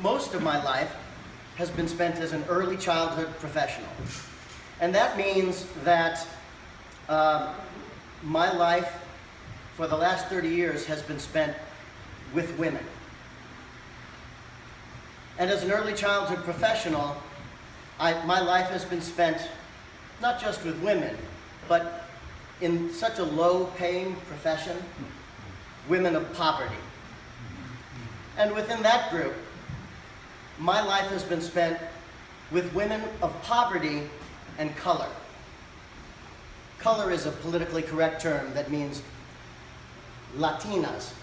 most of my life has been spent as an early childhood professional. And that means that my life for the last 30 years has been spent with women. And as an early childhood professional, my life has been spent not just with women, but in such a low-paying profession, women of poverty. And within that group, my life has been spent with women of poverty and color. Color is a politically correct term that means Latinas,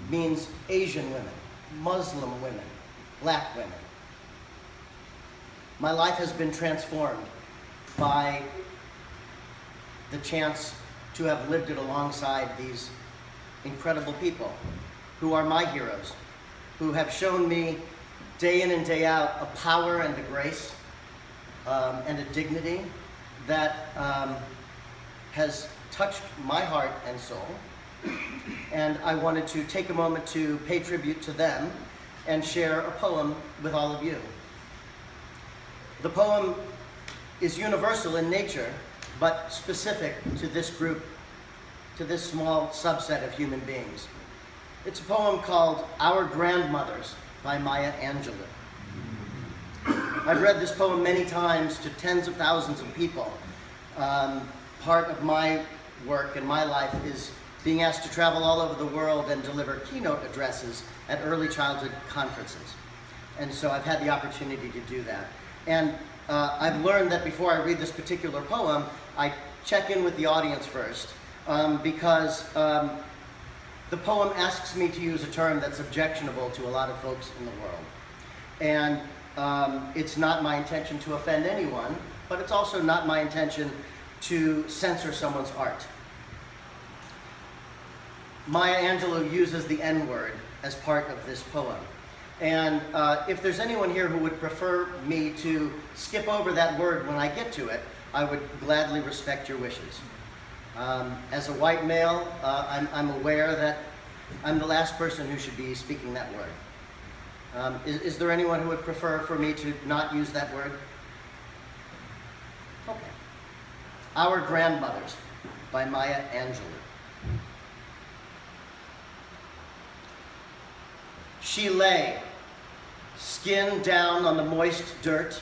means Asian women, Muslim women, Black women. My life has been transformed by the chance to have lived it alongside these incredible people who are my heroes, who have shown me day in and day out a power and a grace and a dignity that has touched my heart and soul. And I wanted to take a moment to pay tribute to them and share a poem with all of you. The poem is universal in nature, but specific to this group, to this small subset of human beings. It's a poem called Our Grandmothers by Maya Angelou. I've read this poem many times to tens of thousands of people. Part of my work and my life is being asked to travel all over the world and deliver keynote addresses at early childhood conferences. And so I've had the opportunity to do that. And I've learned that before I read this particular poem, I check in with the audience first, because the poem asks me to use a term that's objectionable to a lot of folks in the world. And it's not my intention to offend anyone, but it's also not my intention to censor someone's art. Maya Angelou uses the N-word as part of this poem. And if there's anyone here who would prefer me to skip over that word when I get to it, I would gladly respect your wishes. As a white male, I'm aware that I'm the last person who should be speaking that word. Is there anyone who would prefer for me to not use that word? Okay. Our Grandmothers by Maya Angelou. She lay, skin down on the moist dirt,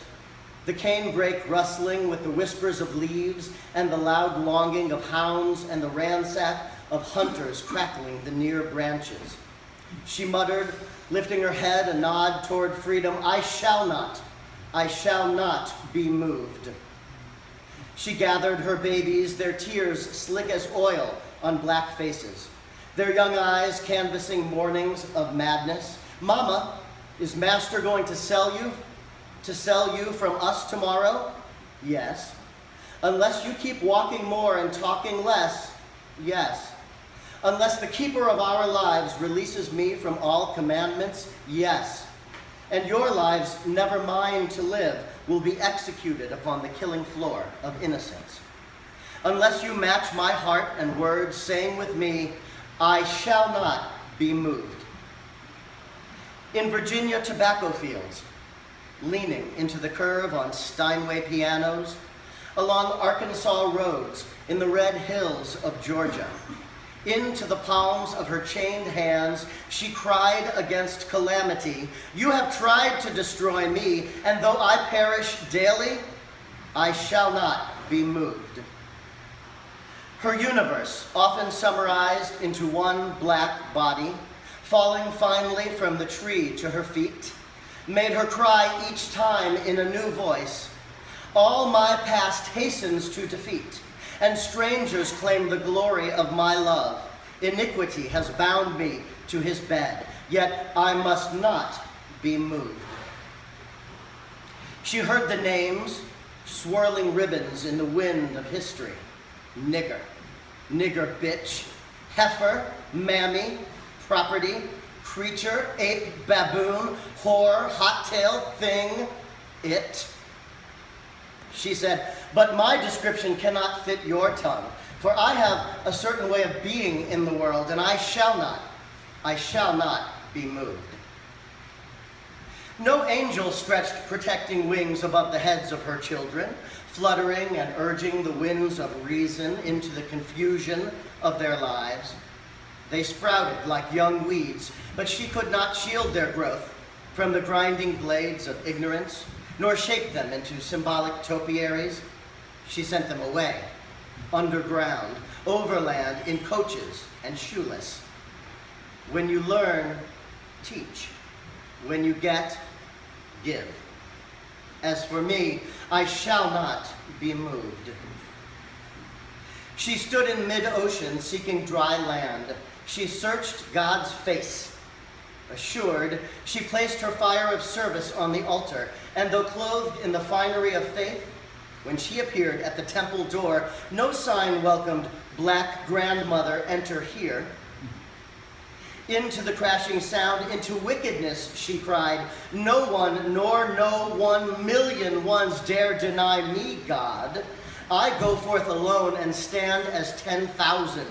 the canebrake rustling with the whispers of leaves and the loud longing of hounds and the ransack of hunters crackling the near branches. She muttered, lifting her head a nod toward freedom, I shall not be moved. She gathered her babies, their tears slick as oil on black faces, their young eyes canvassing mornings of madness. Mama, is Master going to sell you from us tomorrow? Yes. Unless you keep walking more and talking less? Yes. Unless the keeper of our lives releases me from all commandments? Yes. And your lives, never mine to live, will be executed upon the killing floor of innocence. Unless you match my heart and words, saying with me, I shall not be moved. In Virginia tobacco fields, leaning into the curve on Steinway pianos, along Arkansas roads, in the red hills of Georgia, into the palms of her chained hands, she cried against calamity, you have tried to destroy me, and though I perish daily, I shall not be moved. Her universe, often summarized into one black body, falling finally from the tree to her feet, made her cry each time in a new voice, all my past hastens to defeat, and strangers claim the glory of my love. Iniquity has bound me to his bed, yet I must not be moved. She heard the names, swirling ribbons in the wind of history. Nigger, nigger bitch, heifer, mammy, property, creature, ape, baboon, whore, hot-tail, thing, it. She said, but my description cannot fit your tongue, for I have a certain way of being in the world, and I shall not be moved. No angel stretched protecting wings above the heads of her children, fluttering and urging the winds of reason into the confusion of their lives. They sprouted like young weeds, but she could not shield their growth from the grinding blades of ignorance, nor shape them into symbolic topiaries. She sent them away, underground, overland, in coaches and shoeless. When you learn, teach. When you get, give. As for me, I shall not be moved. She stood in mid-ocean seeking dry land. She searched God's face. Assured, she placed her fire of service on the altar, and though clothed in the finery of faith, when she appeared at the temple door, no sign welcomed Black grandmother, enter here. Into the crashing sound, into wickedness, she cried, no one, nor no 1,000,000 ones dare deny me, God. I go forth alone and stand as 10,000.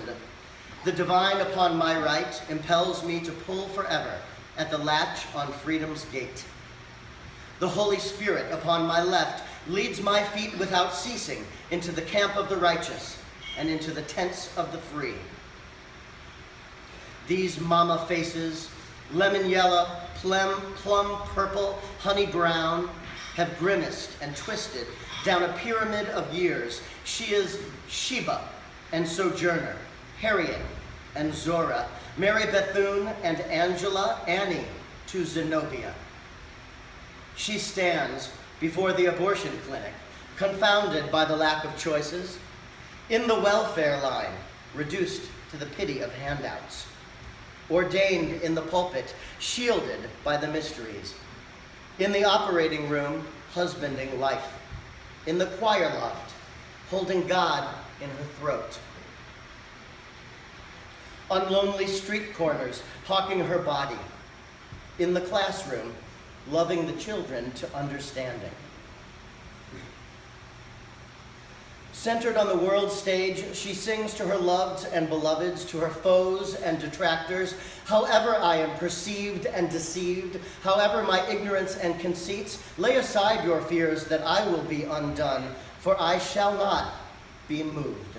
The divine upon my right impels me to pull forever at the latch on freedom's gate. The Holy Spirit upon my left leads my feet without ceasing into the camp of the righteous and into the tents of the free. These mama faces, lemon yellow, plum purple, honey brown, have grimaced and twisted down a pyramid of years. She is Sheba and Sojourner, Harriet and Zora, Mary Bethune and Angela, Annie to Zenobia. She stands before the abortion clinic, confounded by the lack of choices, in the welfare line, reduced to the pity of handouts, ordained in the pulpit, shielded by the mysteries, in the operating room, husbanding life, in the choir loft, holding God in her throat, on lonely street corners, hawking her body, in the classroom, loving the children to understanding. Centered on the world stage, she sings to her loved and beloveds, to her foes and detractors. However I am perceived and deceived, however my ignorance and conceits, lay aside your fears that I will be undone, for I shall not be moved.